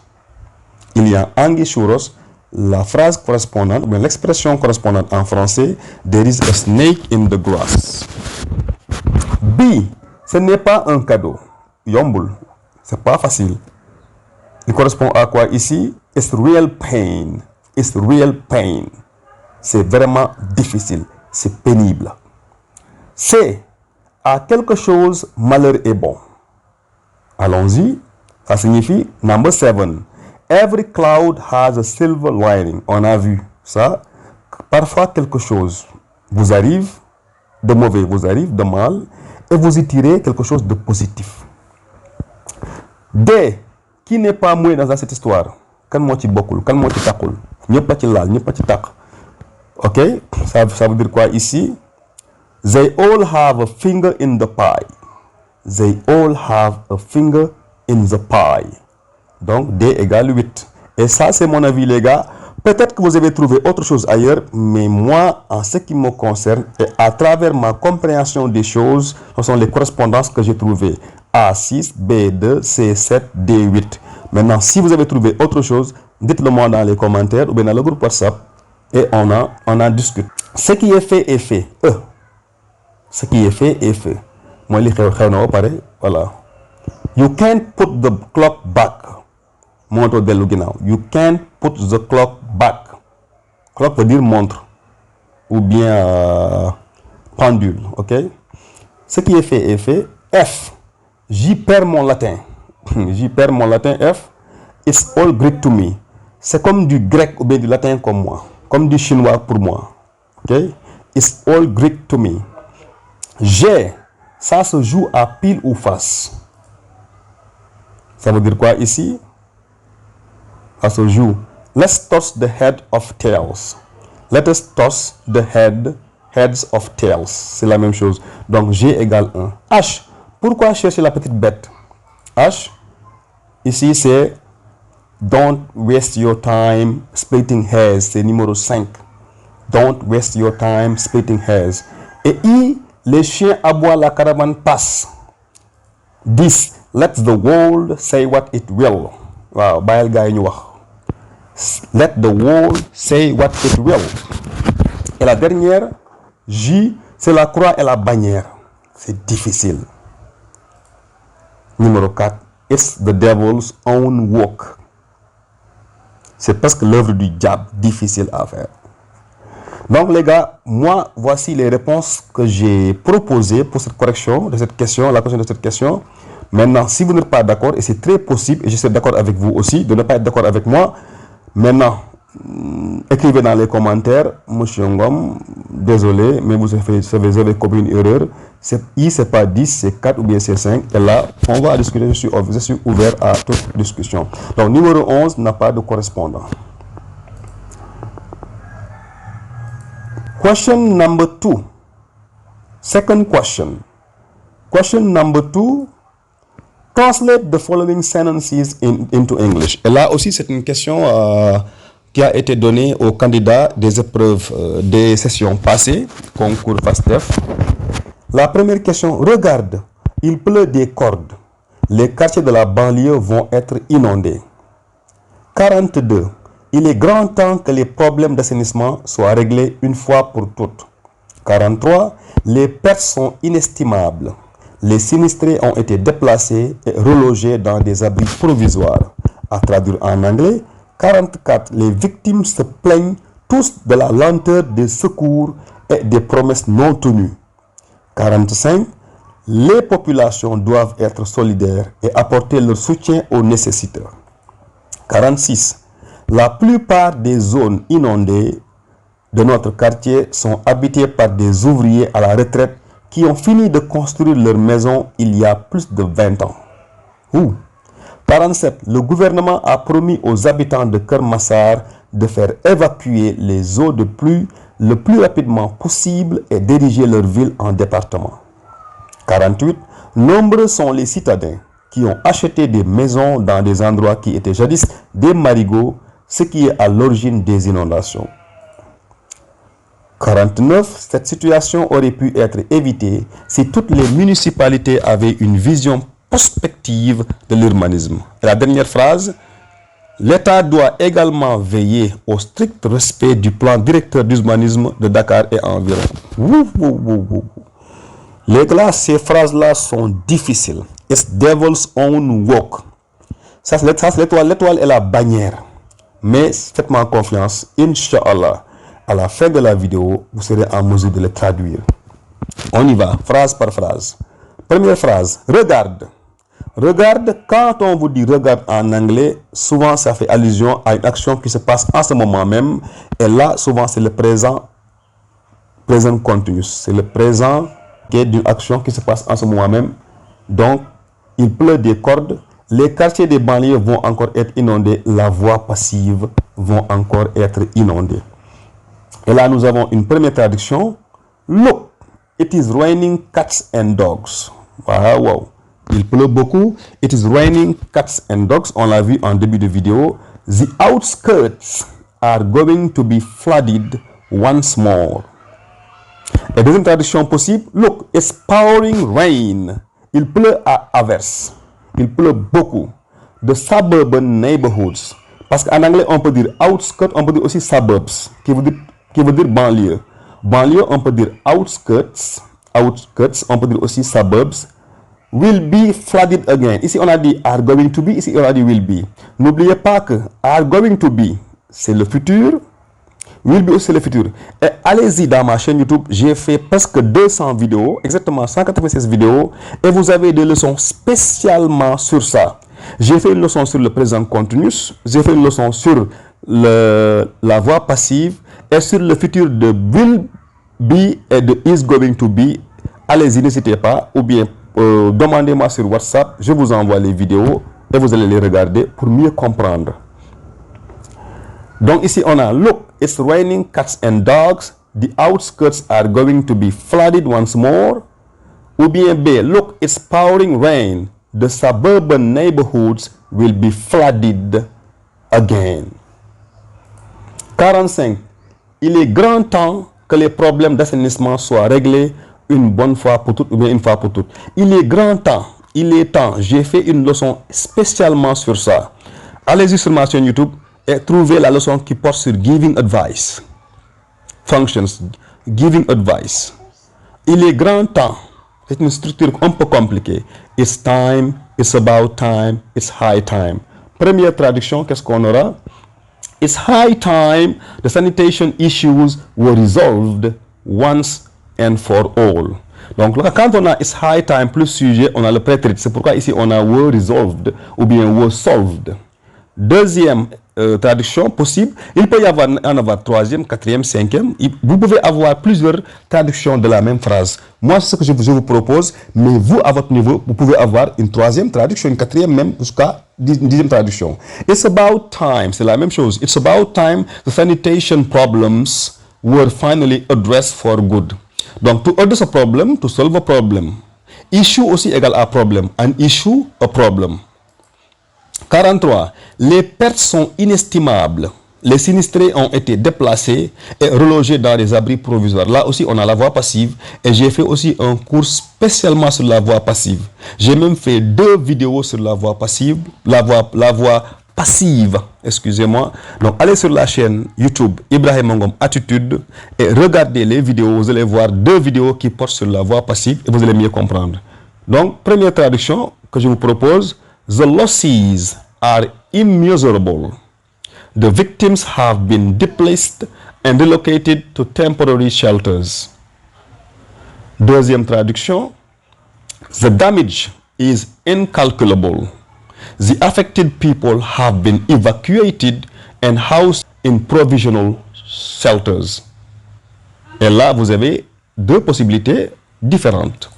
Il y a anguille sous roche. La phrase correspondante, mais l'expression correspondante en français, there is a snake in the grass. B, ce n'est pas un cadeau. Yombul, c'est pas facile. Il correspond à quoi ici? It's real pain. It's real pain. C'est vraiment difficile. C'est pénible. C, à quelque chose, malheur est bon. Allons-y. Ça signifie number 7. Every cloud has a silver lining. On a vu ça. Parfois, quelque chose vous arrive de mauvais, vous arrive de mal, et vous y tirez quelque chose de positif. D, qui n'est pas mouillé dans cette histoire? Kan moo ci bokkul, kan moo ci taqul? Ñëpp a ci laal, ñëpp a ci taq. Ok? Ça veut dire quoi ici? They all have a finger in the pie. They all have a finger in the pie. Donc, D égale 8. Et ça, c'est mon avis, les gars. Peut-être que vous avez trouvé autre chose ailleurs, mais moi, en ce qui me concerne, et à travers ma compréhension des choses, ce sont les correspondances que j'ai trouvées. A6, B2, C7, D8. Maintenant, si vous avez trouvé autre chose, dites-le moi dans les commentaires ou bien dans le groupe WhatsApp et on en discute. Ce qui est fait est fait. Ce qui est fait est fait. Moi, pareil. Voilà. You can't put the clock back. You can't put the clock back. Clock veut dire montre ou bien pendule, ok? Ce qui est fait est fait. F, j'y perds mon latin. J'y perds mon latin. F, it's all Greek to me. C'est comme du grec ou bien du latin comme moi, comme du chinois pour moi, ok? It's all Greek to me. G, ça se joue à pile ou face. Ça veut dire quoi ici? Ça se joue. Let's toss the head of tails. Let us toss the heads of tails. C'est la même chose. Donc, G égale 1. H. Pourquoi chercher la petite bête? H. Ici, c'est don't waste your time splitting hairs. C'est numéro 5. Don't waste your time splitting hairs. Et I. Les chiens aboient, la caravane passe. 10. Let the world say what it will. Wow, bayal gars yi ñu wax. Let the world say what it will. Et la dernière, J, c'est la croix et la bannière. C'est difficile. Numéro 4, it's the devil's own work. C'est presque l'œuvre du diable, difficile à faire. Donc les gars, moi, voici les réponses que j'ai proposées pour cette correction de cette question, la correction de cette question. Maintenant, si vous n'êtes pas d'accord, et c'est très possible, et je suis d'accord avec vous aussi, de ne pas être d'accord avec moi, maintenant, écrivez dans les commentaires, Monsieur Ngom, désolé, mais vous avez commis une erreur. I, c'est pas 10, c'est 4 ou bien c'est 5. Et là, on va discuter, je suis ouvert à toute discussion. Donc, numéro 11 n'a pas de correspondant. Question number 2. Second question. Question number 2. Translate the following sentences into English. Et là aussi, c'est une question qui a été donnée aux candidats des épreuves des sessions passées, concours FASTEF. La première question, regarde, il pleut des cordes. Les quartiers de la banlieue vont être inondés. 42. Il est grand temps que les problèmes d'assainissement soient réglés une fois pour toutes. 43. Les pertes sont inestimables. Les sinistrés ont été déplacés et relogés dans des abris provisoires. À traduire en anglais, 44. Les victimes se plaignent tous de la lenteur des secours et des promesses non tenues. 45. Les populations doivent être solidaires et apporter leur soutien aux nécessiteurs. 46. La plupart des zones inondées de notre quartier sont habitées par des ouvriers à la retraite qui ont fini de construire leur maison il y a plus de 20 ans. 47. Le gouvernement a promis aux habitants de Keur Massar de faire évacuer les eaux de pluie le plus rapidement possible et diriger leur ville en département. 48. Nombreux sont les citadins qui ont acheté des maisons dans des endroits qui étaient jadis des marigots, ce qui est à l'origine des inondations. 49. Cette situation aurait pu être évitée si toutes les municipalités avaient une vision prospective de l'urbanisme. Et la dernière phrase, l'État doit également veiller au strict respect du plan directeur d'urbanisme de Dakar et environ. Les gars, ces phrases-là sont difficiles. It's devil's own work. Ça, c'est l'étoile et la bannière. Mais faites-moi confiance, Inch'Allah, à la fin de la vidéo, vous serez en mesure de les traduire. On y va, phrase par phrase. Première phrase, regarde. Regarde, quand on vous dit regarde en anglais, souvent ça fait allusion à une action qui se passe en ce moment même. Et là, souvent c'est le présent continuous. C'est le présent qui est d'une action qui se passe en ce moment même. Donc, il pleut des cordes. Les quartiers des banlieues vont encore être inondés. La voie passive vont encore être inondée. Et là, nous avons une première traduction. Look, it is raining cats and dogs. Wow. Il pleut beaucoup. It is raining cats and dogs. On l'a vu en début de vidéo. The outskirts are going to be flooded once more. Et deuxième traduction possible. Look, it's pouring rain. Il pleut à averse. Il pleut beaucoup. The suburban neighborhoods. Parce qu'en anglais, on peut dire outskirts, on peut dire aussi suburbs, qui veut dire banlieue. Banlieue, on peut dire outskirts. Outskirts, on peut dire aussi suburbs. Will be flooded again. Ici, on a dit are going to be. Ici, on a dit will be. N'oubliez pas que are going to be, c'est le futur. Will be aussi, c'est le futur. Et allez-y dans ma chaîne YouTube. J'ai fait presque 200 vidéos, exactement 196 vidéos. Et vous avez des leçons spécialement sur ça. J'ai fait une leçon sur le présent continuous. J'ai fait une leçon sur la voie passive. Et sur le futur de will be et de is going to be. Allez-y, n'hésitez pas. Ou bien demandez-moi sur WhatsApp, je vous envoie les vidéos et vous allez les regarder pour mieux comprendre. Donc ici on a look, it's raining cats and dogs, the outskirts are going to be flooded once more. Ou bien B, look, it's pouring rain, the suburban neighborhoods will be flooded again. 45. Il est grand temps que les problèmes d'assainissement soient réglés une bonne fois pour toutes ou bien une fois pour toutes. Il est grand temps, il est temps. J'ai fait une leçon spécialement sur ça. Allez-y sur ma chaîne YouTube et trouvez la leçon qui porte sur giving advice. Functions, giving advice. Il est grand temps. C'est une structure un peu compliquée. It's time, it's about time, it's high time. Première traduction, qu'est-ce qu'on aura? It's high time the sanitation issues were resolved once and for all. Donc quand on a it's high time plus sujet, on a le prétérit. C'est pourquoi ici on a were resolved ou bien were solved. Deuxième traduction possible. Il peut y en avoir troisième, quatrième, cinquième. Vous pouvez avoir plusieurs traductions de la même phrase. Moi, c'est ce que je vous propose. Mais vous, à votre niveau, vous pouvez avoir une troisième traduction, une quatrième même, jusqu'à une dixième traduction. It's about time. C'est la même chose. It's about time the sanitation problems were finally addressed for good. Donc, to address a problem, to solve a problem. Issue aussi égale à problem. An issue, a problem. 43. Les pertes sont inestimables. Les sinistrés ont été déplacés et relogés dans des abris provisoires. Là aussi, on a la voie passive. Et j'ai fait aussi un cours spécialement sur la voie passive. J'ai même fait 2 vidéos sur la voie passive. La voie passive, excusez-moi. Donc, allez sur la chaîne YouTube Ibrahim Ngom Attitude et regardez les vidéos. Vous allez voir 2 vidéos qui portent sur la voie passive et vous allez mieux comprendre. Donc, première traduction que je vous propose. The losses are immeasurable. The victims have been displaced and relocated to temporary shelters. Deuxième traduction. The damage is incalculable. The affected people have been evacuated and housed in provisional shelters. Et là, vous avez deux possibilités différentes.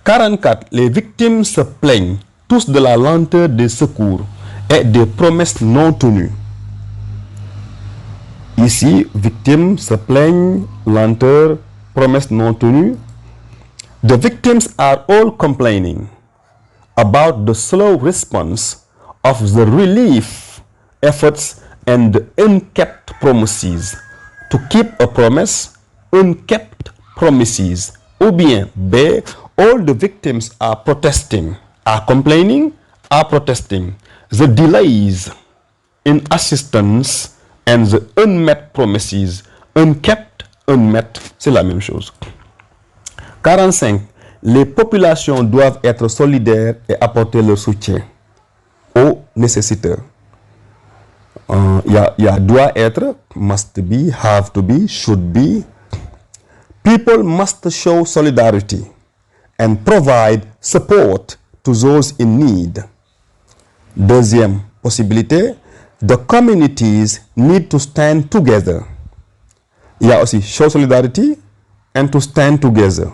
44. Les victimes se plaignent tous de la lenteur des secours et des promesses non tenues. Ici, victimes se plaignent, lenteur, promesses non tenues. The victims are all complaining about the slow response of the relief efforts and the unkept promises. To keep a promise, unkept promises. Ou bien B, all the victims are protesting, are complaining, are protesting. The delays in assistance and the unmet promises. Unkept, unmet, c'est la même chose. 45. Les populations doivent être solidaires et apporter leur soutien aux nécessiteurs. Il y a doit être, must be, have to be, should be. People must show solidarity and provide support to those in need. Deuxième possibilité, the communities need to stand together. Il y a aussi show solidarity and to stand together.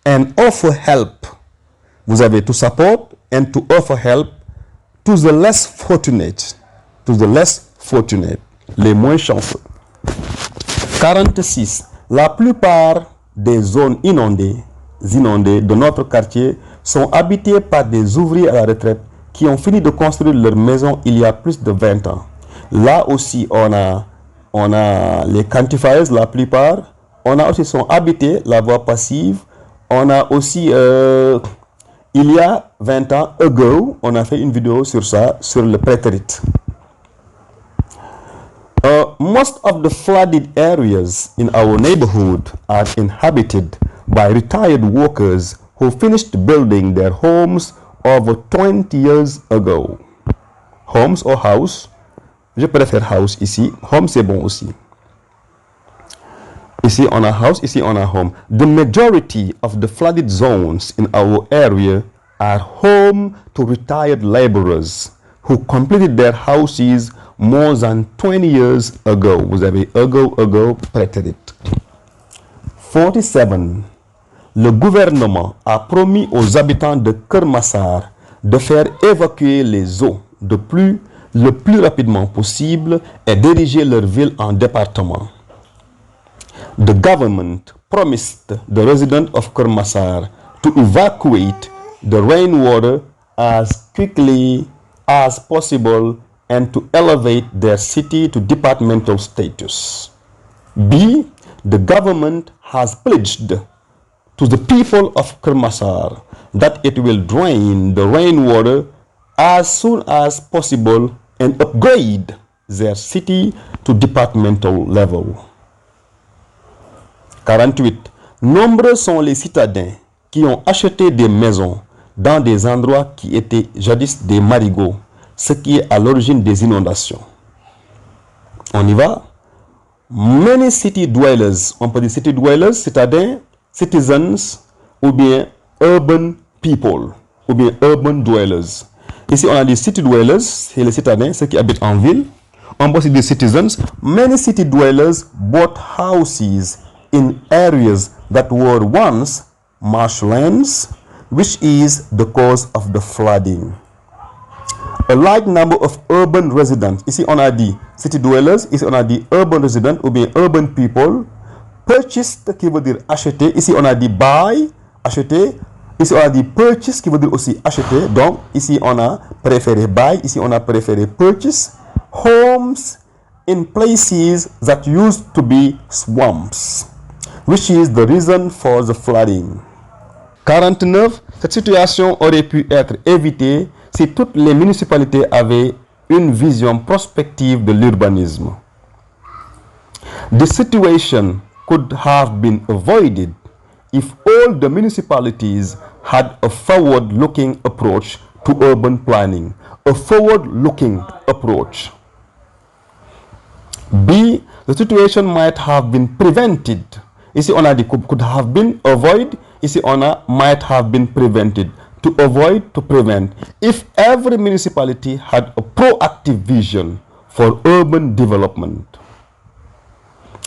And offer help. Vous avez to support and to offer help to the less fortunate. To the less fortunate. Les moins chanceux. 46. La plupart des zones inondées de notre quartier sont habitées par des ouvriers à la retraite qui ont fini de construire leur maison il y a plus de 20 ans. Là aussi, on a les quantifiers, la plupart. On a aussi sont habités, la voie passive. On a aussi, il y a 20 ans, ago, on a fait une vidéo sur ça, sur le prétérit. Most of the flooded areas in our neighborhood are inhabited by retired workers who finished building their homes over 20 years ago. Homes or house? Je préfère house ici. Home, c'est bon aussi. Ici, on a house, ici, on a home. The majority of the flooded zones in our area are home to retired laborers who completed their houses more than 20 years ago. Vous avez ago, prétérit. 47. Le gouvernement a promis aux habitants de Kermassar de faire évacuer les eaux le plus rapidement possible et diriger leur ville en département. The government promised the residents of Kermassar to evacuate the rainwater as quickly as possible and to elevate their city to departmental status. B. The government has pledged to the people of Kermassar that it will drain the rainwater as soon as possible and upgrade their city to departmental level. 48. Nombreux sont les citadins qui ont acheté des maisons dans des endroits qui étaient jadis des marigots, ce qui est à l'origine des inondations. On y va. Many city dwellers, on peut dire city dwellers, citadins, citizens, ou bien urban people, ou bien urban dwellers. Ici, on a dit city dwellers, c'est les citadins, ceux qui habitent en ville. On peut aussi dire citizens. Many city dwellers bought houses in areas that were once marshlands, which is the cause of the flooding. A large number of urban residents, ici on a dit city dwellers, ici on a dit urban residents ou bien urban people, purchased qui veut dire acheter, ici on a dit buy, acheter, ici on a dit purchase qui veut dire aussi acheter, donc ici on a préféré buy, ici on a préféré purchase, homes in places that used to be swamps, which is the reason for the flooding. 49. Cette situation aurait pu être évitée si toutes les municipalités avaient une vision prospective de l'urbanisme. The situation could have been avoided if all the municipalities had a forward-looking approach to urban planning. A forward-looking approach. B, the situation might have been prevented. Ici, on a dit could have been, avoid. Ici, on a might have been prevented. To avoid, to prevent. If every municipality had a proactive vision for urban development.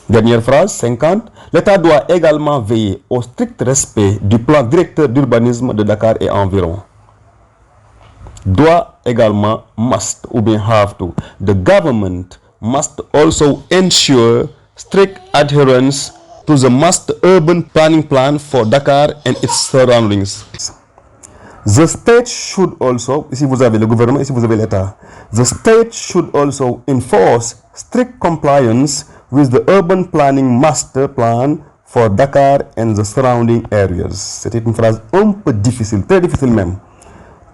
Dernière phrase, 50. L'État doit également veiller au strict respect du plan directeur d'urbanisme de Dakar et environ. Doit également, must, ou bien have to. The government must also ensure strict adherence to the master urban planning plan for Dakar and its surroundings. The state should also, ici vous avez le gouvernement, ici vous avez l'État. The state should also enforce strict compliance with the urban planning master plan for Dakar and the surrounding areas. C'était une phrase un peu difficile, très difficile même.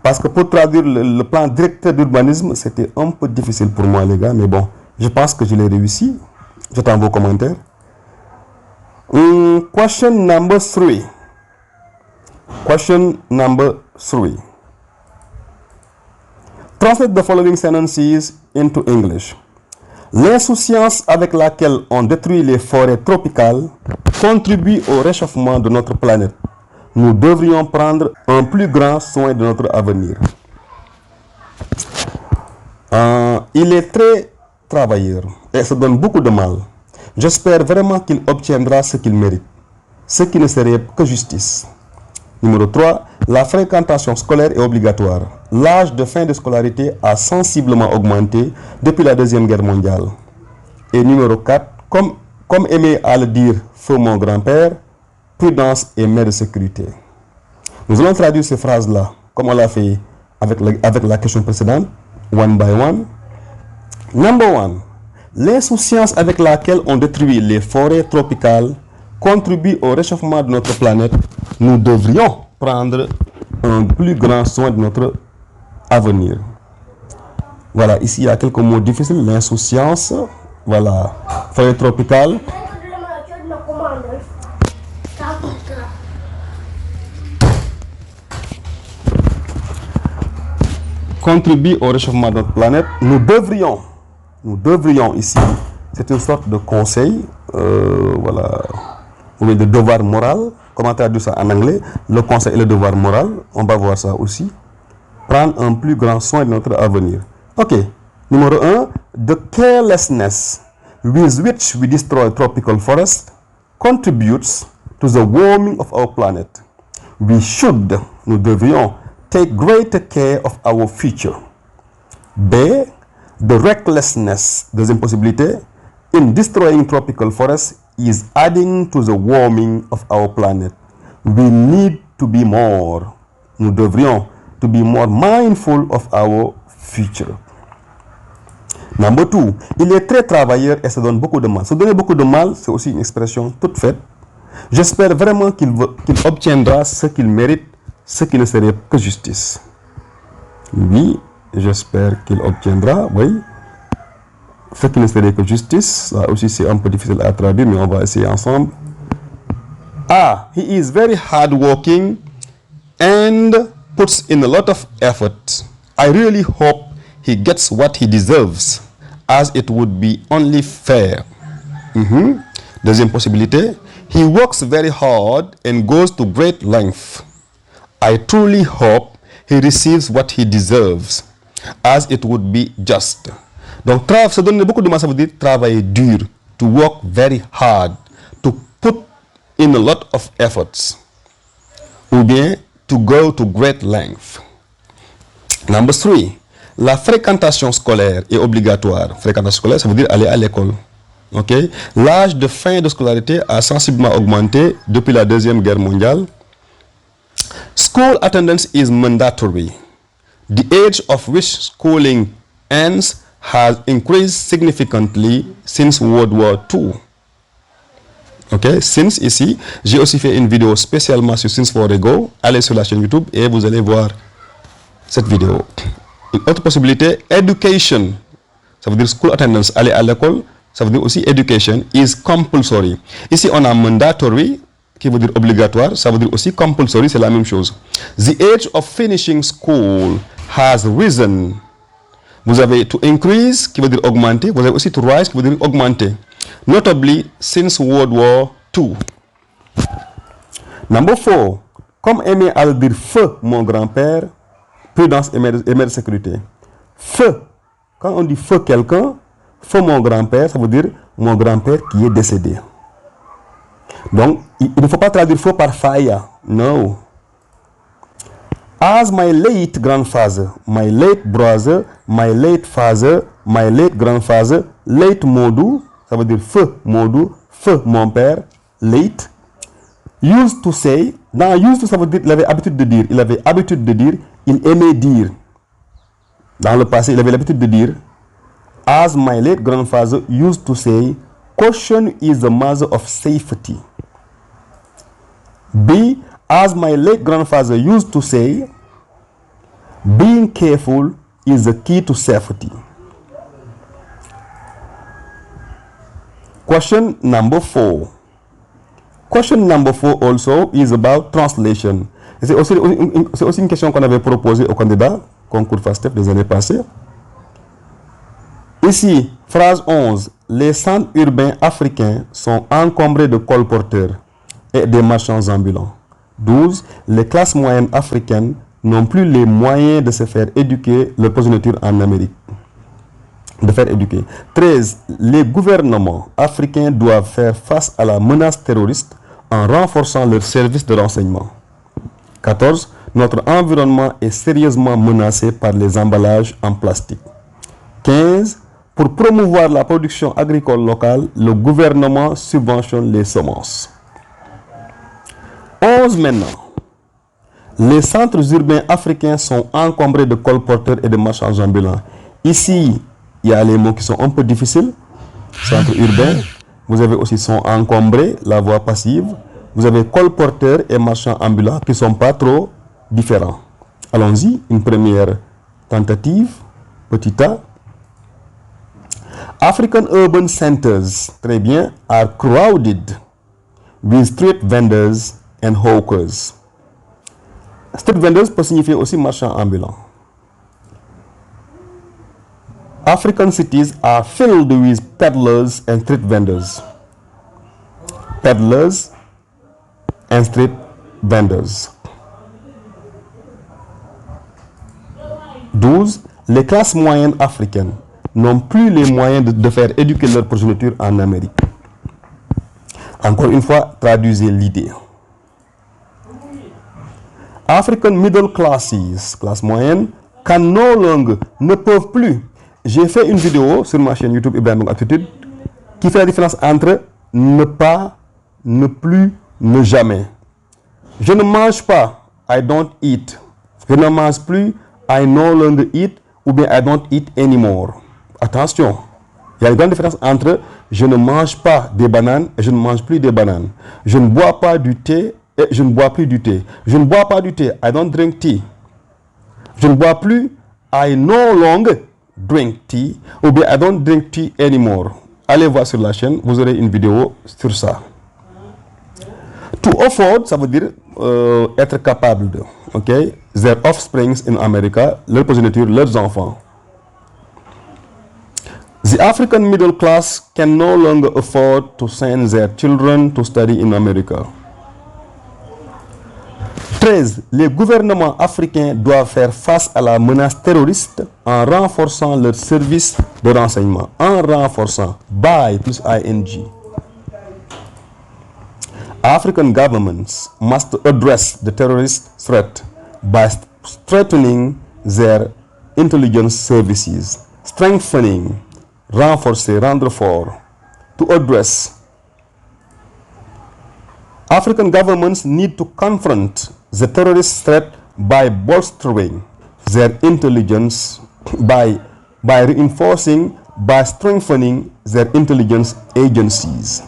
Parce que pour traduire le plan directeur d'urbanisme, c'était un peu difficile pour moi les gars, mais bon, je pense que je l'ai réussi. J'attends vos commentaires. Question number 3. Question number 3. Translate the following sentences into English. L'insouciance avec laquelle on détruit les forêts tropicales contribue au réchauffement de notre planète. Nous devrions prendre un plus grand soin de notre avenir. Il est très travailleur et se donne beaucoup de mal. J'espère vraiment qu'il obtiendra ce qu'il mérite, ce qui ne serait que justice. Numéro 3. La fréquentation scolaire est obligatoire. L'âge de fin de scolarité a sensiblement augmenté depuis la Deuxième Guerre mondiale. Et numéro 4. Comme aimait à le dire feu mon grand-père, prudence est mère de sécurité. Nous allons traduire ces phrases-là, comme on l'a fait avec la question précédente, one by one. Number 1. L'insouciance avec laquelle on détruit les forêts tropicales contribue au réchauffement de notre planète. Nous devrions prendre un plus grand soin de notre avenir. Voilà, ici il y a quelques mots difficiles. L'insouciance, voilà, forêt tropicale. Contribue au réchauffement de notre planète. Nous devrions ici, c'est une sorte de conseil, voilà, ou de devoir moral. Comment traduire ça en anglais? Le conseil et le devoir moral, on va voir ça aussi. Prendre un plus grand soin de notre avenir. Ok, numéro 1, the carelessness with which we destroy tropical forests contributes to the warming of our planet. Nous devrions, take greater care of our future. B, the recklessness, deuxième possibilité, in destroying tropical forests is adding to the warming of our planet. We need to be more. Nous devrions to be more mindful of our future. Number 2, il est très travailleur et se donne beaucoup de mal. Se donner beaucoup de mal, c'est aussi une expression toute faite. J'espère vraiment qu'il obtiendra ce qu'il mérite, ce qui ne serait que justice. Oui, j'espère qu'il obtiendra, oui, ce qui ne serait que justice. Ça aussi c'est un peu difficile à traduire, mais on va essayer ensemble. He is very hardworking and puts in a lot of effort. I really hope he gets what he deserves, as it would be only fair. Deuxième possibilité, he works very hard and goes to great length. I truly hope he receives what he deserves, as it would be just. Donc, se donner beaucoup de mal, ça veut dire travailler dur, to work very hard, to put in a lot of efforts, ou bien to go to great length. Number 3, la fréquentation scolaire est obligatoire. Fréquentation scolaire, ça veut dire aller à l'école. Okay? L'âge de fin de scolarité a sensiblement augmenté depuis la Deuxième Guerre mondiale. School attendance is mandatory. The age of which schooling ends has increased significantly since World War II. Ok, Since ici, j'ai aussi fait une vidéo spécialement sur Since for Ego. Allez sur la chaîne YouTube et vous allez voir cette vidéo. Une autre possibilité, education. Ça veut dire school attendance, aller à l'école. Ça veut dire aussi education is compulsory. Ici, on a mandatory, qui veut dire obligatoire. Ça veut dire aussi compulsory, c'est la même chose. The age of finishing school has risen Vous avez to increase qui veut dire augmenter. Vous avez aussi to rise qui veut dire augmenter. Notably since World War II. Number 4. Comme aimer à le dire feu mon grand-père, prudence et mère de sécurité. Feu. Quand on dit feu quelqu'un, feu mon grand-père, ça veut dire mon grand-père qui est décédé. Donc, il ne faut pas traduire feu par fire. No. As my late grandfather, my late brother, my late father, my late grandfather, late Modou, ça veut dire feu Modou, feu mon père, late, used to say, dans used to ça veut dire, il avait habitude de dire, il aimait dire. Dans le passé, il avait l'habitude de dire, as my late grandfather used to say, caution is the mother of safety. B, as my late grandfather used to say, being careful is the key to safety. Question number 4. Question number 4 also is about translation. C'est aussi une question qu'on avait proposée au candidat concours FASTEF des années passées. Ici, phrase 11. Les centres urbains africains sont encombrés de colporteurs et des marchands ambulants. 12. Les classes moyennes africaines n'ont plus les moyens de se faire éduquer leur progéniture en Amérique. 13. Les gouvernements africains doivent faire face à la menace terroriste en renforçant leurs services de renseignement. 14. Notre environnement est sérieusement menacé par les emballages en plastique. 15. Pour promouvoir la production agricole locale, le gouvernement subventionne les semences. 11 maintenant. Les centres urbains africains sont encombrés de colporteurs et de marchands ambulants. Ici, il y a les mots qui sont un peu difficiles. Centre urbain. Vous avez aussi sont encombrés, la voix passive. Vous avez colporteurs et marchands ambulants qui ne sont pas trop différents. Allons-y, une première tentative. Petit A. African urban centers, très bien, are crowded with street vendors and hawkers. Street vendors peut signifier aussi marchand ambulant. African cities are filled with peddlers and street vendors. Peddlers and street vendors. 12. Les classes moyennes africaines n'ont plus les moyens de faire éduquer leur progéniture en Amérique. Encore une fois, traduisez l'idée. African middle classes, classe moyenne, can no longer, ne peuvent plus. J'ai fait une vidéo sur ma chaîne YouTube Ibrahim Attitude qui fait la différence entre ne pas, ne plus, ne jamais. Je ne mange pas, I don't eat. Je ne mange plus, I no longer eat, ou bien I don't eat anymore. Attention, il y a une grande différence entre je ne mange pas des bananes et je ne mange plus des bananes. Je ne bois pas du thé et je ne bois plus du thé. Je ne bois pas du thé, I don't drink tea. Je ne bois plus, I no longer drink tea, ou bien I don't drink tea anymore. Allez voir sur la chaîne, vous aurez une vidéo sur ça. To afford, ça veut dire être capable de. Ok? Their offsprings in America, leur progéniture, leurs enfants. The African middle class can no longer afford to send their children to study in America. 13. Les gouvernements africains doivent faire face à la menace terroriste en renforçant leurs services de renseignement. En renforçant. By plus ing. African governments must address the terrorist threat by strengthening their intelligence services, strengthening, renforcer, rendre fort, to address. African governments need to confront the terrorist threat by bolstering their intelligence, by reinforcing, by strengthening their intelligence agencies.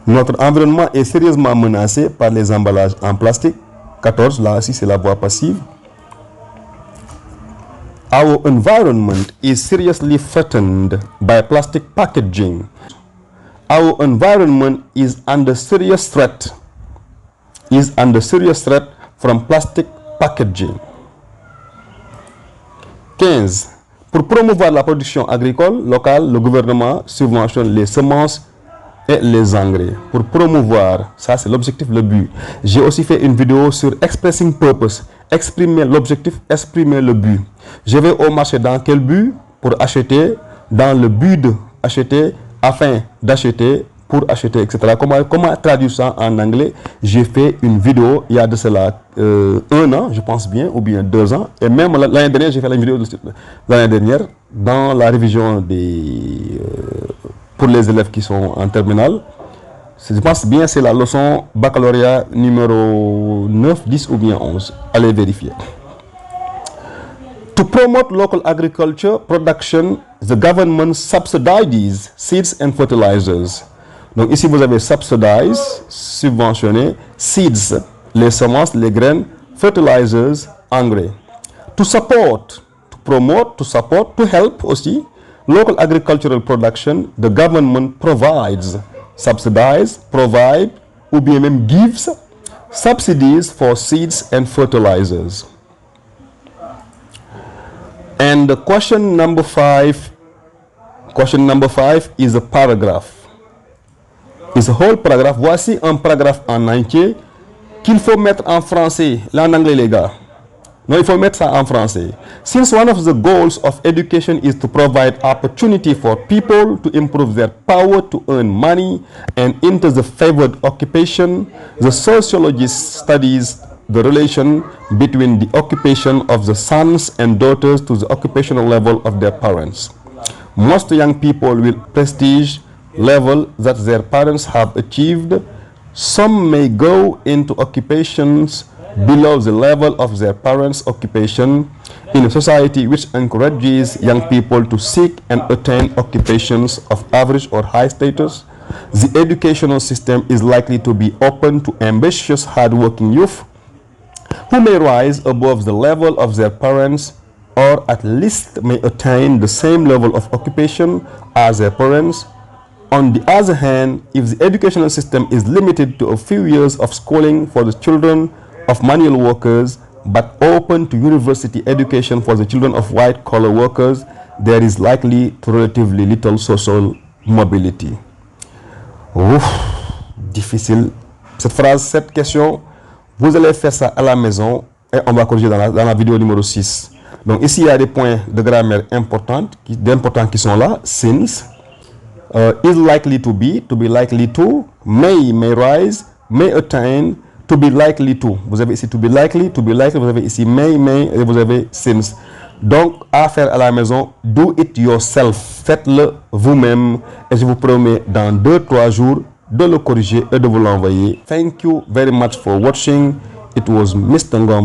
Notre environnement est sérieusement menacé par les emballages en plastique. 14, là aussi c'est la voix passive. Our environment is seriously threatened by plastic packaging. Our environment is under serious threat. From plastic packaging. 15. Pour promouvoir la production agricole locale, le gouvernement subventionne les semences et les engrais. Pour promouvoir, ça c'est l'objectif, le but. J'ai aussi fait une vidéo sur Expressing Purpose, exprimer l'objectif, exprimer le but. Je vais au marché dans quel but? Pour acheter, dans le but d'acheter, afin d'acheter, pour acheter, etc. Comment traduire ça en anglais? J'ai fait une vidéo il y a de cela 1 an, je pense bien, ou bien 2 ans. Et même l'année dernière, j'ai fait la vidéo l'année dernière dans la révision des... pour les élèves qui sont en terminale. Je pense bien c'est la leçon baccalauréat numéro 9, 10 ou bien 11. Allez vérifier. To promote local agriculture production, the government subsidizes seeds and fertilizers. Donc ici vous avez subsidize, subventionner, seeds, les semences, les graines, fertilizers, engrais. To support, to promote, to support, to help aussi, local agricultural production, the government provides, subsidize, provide, ou bien même gives, subsidies for seeds and fertilizers. And the question number 5 is a paragraph. It's a whole paragraph. Voici un paragraphe en entier qu'il faut mettre en français. Là en anglais les gars. Non, il faut mettre ça en français. Since one of the goals of education is to provide opportunity for people to improve their power to earn money and enter the favored occupation, the sociologist studies the relation between the occupation of the sons and daughters to the occupational level of their parents. Most young people will prestige level that their parents have achieved. Some may go into occupations below the level of their parents' occupation in a society which encourages young people to seek and attain occupations of average or high status. The educational system is likely to be open to ambitious, hard-working youth who may rise above the level of their parents or at least may attain the same level of occupation as their parents. On the other hand, if the educational system is limited to a few years of schooling for the children of manual workers but open to university education for the children of white-collar workers, there is likely to relatively little social mobility. Ouf, difficile. Cette phrase, cette question, vous allez faire ça à la maison et on va corriger dans la vidéo numéro 6. Donc ici, il y a des points de grammaire importants qui sont là. Since, is likely to be likely to, may rise, may attain, to be likely to. Vous avez ici to be likely, vous avez ici may, et vous avez since. Donc, à faire à la maison, do it yourself. Faites-le vous-même et je vous promets dans 2-3 jours de le corriger et de vous l'envoyer. Thank you very much for watching. It was Mr. Ngom